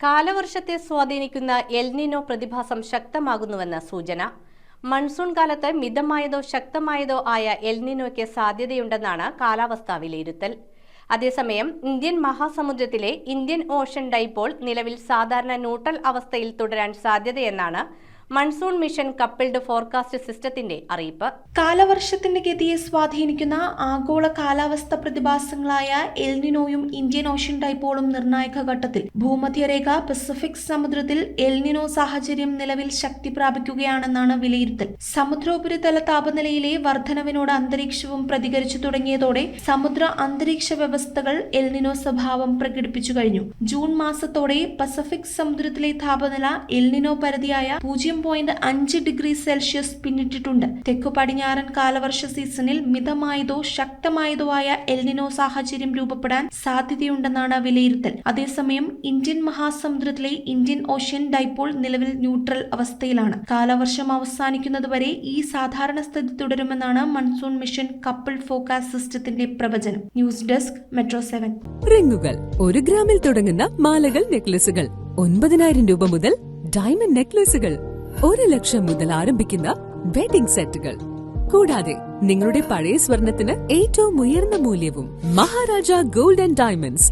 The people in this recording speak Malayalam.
കാലവർഷത്തെ സ്വാധീനിക്കുന്ന എൽനിനോ പ്രതിഭാസം ശക്തമാകുന്നുവെന്ന സൂചന. മൺസൂൺ കാലത്ത് മിതമായതോ ശക്തമായതോ ആയ എൽനിനോയ്ക്ക് സാധ്യതയുണ്ടെന്നാണ് കാലാവസ്ഥാ വിലയിരുത്തൽ. അതേസമയം ഇന്ത്യൻ മഹാസമുദ്രത്തിലെ ഇന്ത്യൻ ഓഷൻ ഡൈപോൾ നിലവിൽ സാധാരണ ന്യൂട്രൽ അവസ്ഥയിൽ തുടരാൻ സാധ്യതയെന്നാണ് മൺസൂൺ മിഷൻ കപ്പിൾഡ് ഫോർകാസ്റ്റ് സിസ്റ്റത്തിന്റെ അറിയിപ്പ്. കാലവർഷത്തിന്റെ ഗതിയെ സ്വാധീനിക്കുന്ന ആഗോള കാലാവസ്ഥ പ്രതിഭാസങ്ങളായ എൽനിനോയും ഇന്ത്യൻ ഓഷൻ ഡൈപോളും നിർണായക ഘട്ടത്തിൽ. ഭൂമധ്യരേഖ പസഫിക് സമുദ്രത്തിൽ എൽനിനോ സാഹചര്യം നിലവിൽ ശക്തി പ്രാപിക്കുകയാണെന്നാണ് വിലയിരുത്തൽ. സമുദ്രോപരിതല താപനിലയിലെ വർധനവിനോട് അന്തരീക്ഷവും പ്രതികരിച്ചു തുടങ്ങിയതോടെ സമുദ്ര അന്തരീക്ഷ വ്യവസ്ഥകൾ എൽനിനോ സ്വഭാവം പ്രകടിപ്പിച്ചു കഴിഞ്ഞു. ജൂൺ മാസത്തോടെ പസഫിക് സമുദ്രത്തിലെ താപനില എൽനിനോ പരിധിയായ 0.5 ഡിഗ്രി സെൽഷ്യസ് പിന്നിട്ടിട്ടുണ്ട്. തെക്കു പടിഞ്ഞാറൻ കാലവർഷ സീസണിൽ മിതമായതോ ശക്തമായതോ ആയ എൽനിനോ സാഹചര്യം രൂപപ്പെടാൻ സാധ്യതയുണ്ടെന്നാണ് വിലയിരുത്തൽ. അതേസമയം ഇന്ത്യൻ മഹാസമുദ്രത്തിലെ ഇന്ത്യൻ ഓഷ്യൻ ഡൈപോൾ നിലവിൽ ന്യൂട്രൽ അവസ്ഥയിലാണ്. കാലവർഷം അവസാനിക്കുന്നതുവരെ ഈ സാധാരണ സ്ഥിതി തുടരുമെന്നാണ് മൺസൂൺ മിഷൻ കപ്പിൾഡ് ഫോർകാസ്റ്റ് സിസ്റ്റത്തിന്റെ പ്രവചനം. News desk metro 7. റിങ്ങുകൾ 1 ഗ്രാമിൽ തുടങ്ങുന്ന മാലകൾ, നെക്ലസുകൾ 9,000 രൂപ മുതൽ ഡയമണ്ട് നെക്ലസുകൾ 1 ലക്ഷം മുതൽ ആരംഭിക്കുന്ന വെഡിംഗ് സെറ്റുകൾ. കൂടാതെ നിങ്ങളുടെ പഴയ സ്വർണത്തിന് ഏറ്റവും ഉയർന്ന മൂല്യവും. Maharaja gold and diamonds,